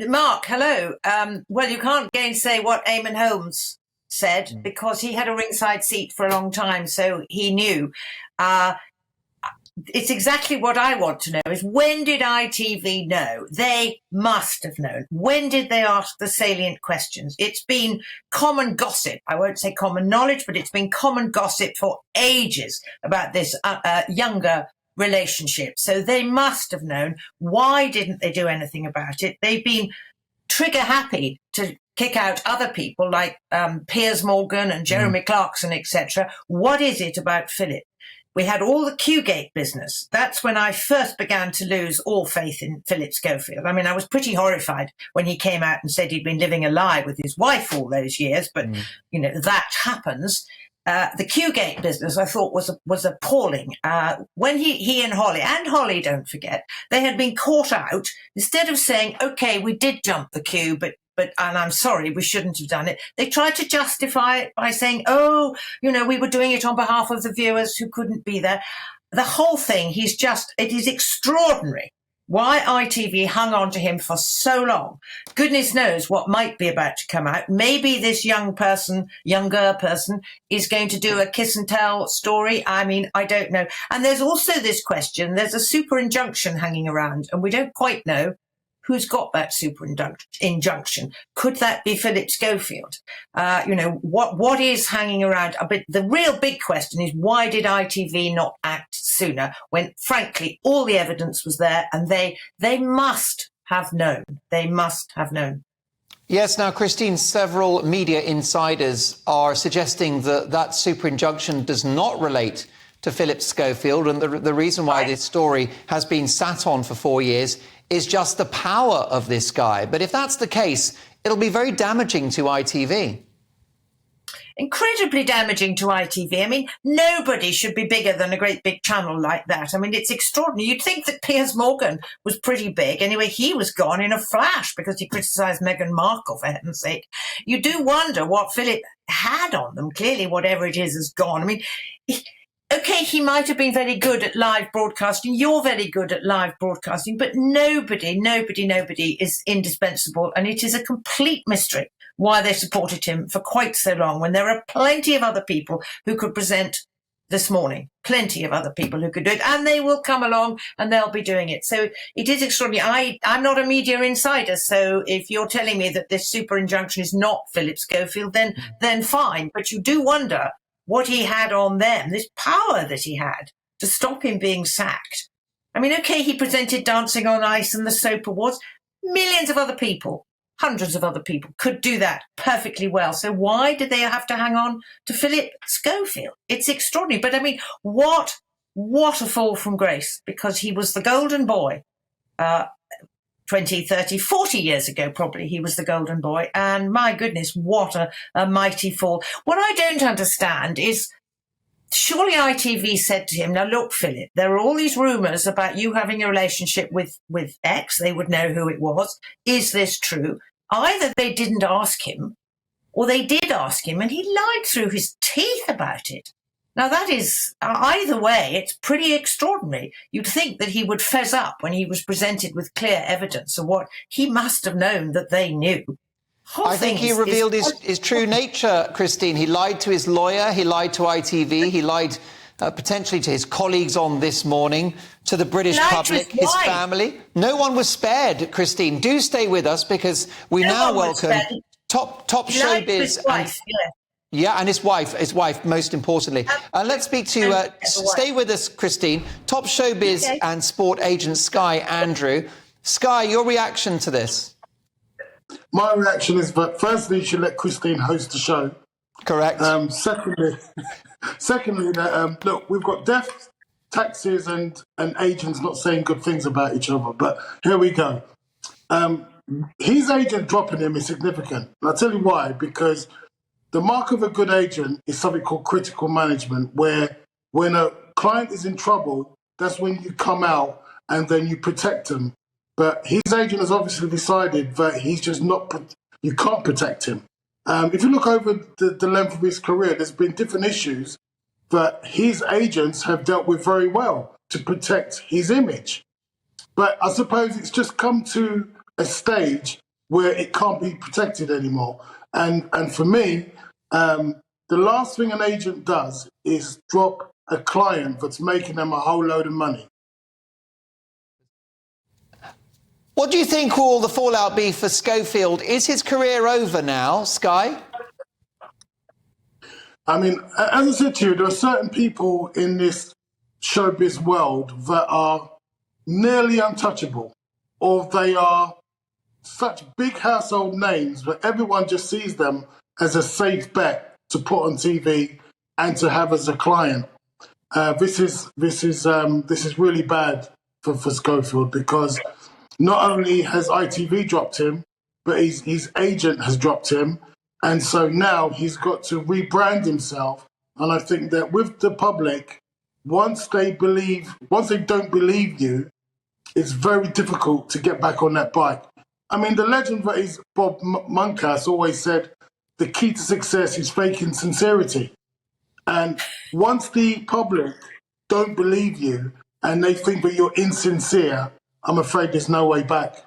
Mark, hello. Well, you can't gainsay what Eamon Holmes said because he had a ringside seat for a long time, so he knew. It's exactly what I want to know is when did ITV know? They must have known. When did they ask the salient questions? It's been common gossip. I won't say common knowledge, but it's been common gossip for ages about this younger relationship. So they must have known. Why didn't they do anything about it? They've been trigger happy to kick out other people like Piers and Jeremy Clarkson, etc. What is it about Philip? We had all the Q-gate business. That's when I first began to lose all faith in Phillip Schofield. I mean, I was pretty horrified when he came out and said he'd been living a lie with his wife all those years, but, you know, that happens. The Q-gate business, I thought, was appalling. When he and Holly, don't forget, they had been caught out. Instead of saying, OK, we did jump the queue, but and I'm sorry, we shouldn't have done it. They tried to justify it by saying, oh, you know, we were doing it on behalf of the viewers who couldn't be there. The whole thing, it is extraordinary why ITV hung on to him for so long. Goodness knows what might be about to come out. Maybe this younger person is going to do a kiss and tell story. I mean, I don't know. And there's also this question, there's a super injunction hanging around and we don't quite know who's got that super injunction. Could that be Phillip Schofield? You know, what is hanging around? But the real big question is, why did ITV not act sooner when, frankly, all the evidence was there and they must have known. They must have known. Yes, now, Christine, several media insiders are suggesting that super injunction does not relate to Phillip Schofield, and the reason why this story has been sat on for 4 years is just the power of this guy. But if that's the case, it'll be very damaging to ITV. Incredibly damaging to ITV. I mean, nobody should be bigger than a great big channel like that. I mean, it's extraordinary. You'd think that Piers was pretty big. Anyway, he was gone in a flash because he criticised Meghan Markle, for heaven's sake. You do wonder what Philip had on them. Clearly, whatever it is gone. I mean, OK, he might have been very good at live broadcasting. You're very good at live broadcasting, but nobody is indispensable. And it is a complete mystery why they supported him for quite so long when there are plenty of other people who could present this morning, plenty of other people who could do it, and they will come along and they'll be doing it. So it is extraordinary. I'm not a media insider, so if you're telling me that this super injunction is not Phillip Schofield, then fine. But you do wonder what he had on them, this power that he had to stop him being sacked. I mean, OK, he presented Dancing on Ice and the Soap Awards. Millions of other people, hundreds of other people could do that perfectly well. So why did they have to hang on to Phillip Schofield? It's extraordinary. But I mean, what a fall from grace, because he was the golden boy. 20, 30, 40 years ago, probably, he was the golden boy. And my goodness, what a mighty fall. What I don't understand is, surely ITV said to him, now look, Philip, there are all these rumours about you having a relationship with X. They would know who it was. Is this true? Either they didn't ask him, or they did ask him, and he lied through his teeth about it. Now, that is, either way, it's pretty extraordinary. You'd think that he would fess up when he was presented with clear evidence of what he must have known that they knew. I think he revealed his true nature, Christine. He lied to his lawyer, he lied to ITV, he lied potentially to his colleagues on This Morning, to the British public, his family. No one was spared, Christine. Do stay with us, because we now welcome top showbiz. Yeah, and his wife, most importantly. Let's speak to, stay with us, Christine, top showbiz and sport agent Sky Andrew. Sky, your reaction to this? My reaction is that firstly, you should let Christine host the show. Correct. Secondly, look, we've got death, taxes and agents not saying good things about each other, but here we go. His agent dropping him is significant. And I'll tell you why, because the mark of a good agent is something called critical management, where when a client is in trouble, that's when you come out and then you protect them. But his agent has obviously decided that he's just not, you can't protect him. If you look over the length of his career, there's been different issues that his agents have dealt with very well to protect his image. But I suppose it's just come to a stage where it can't be protected anymore. And for me, the last thing an agent does is drop a client that's making them a whole load of money. What do you think will the fallout be for Schofield? Is his career over now, Sky? I mean, as I said to you, there are certain people in this showbiz world that are nearly untouchable, or they are such big household names that everyone just sees them as a safe bet to put on TV and to have as a client. This is really bad for Schofield, because not only has ITV dropped him, but his agent has dropped him. And so now he's got to rebrand himself. And I think that with the public, once they don't believe you, it's very difficult to get back on that bike. I mean, the legend that is Bob Monkhouse always said, the key to success is faking sincerity. And once the public don't believe you and they think that you're insincere, I'm afraid there's no way back.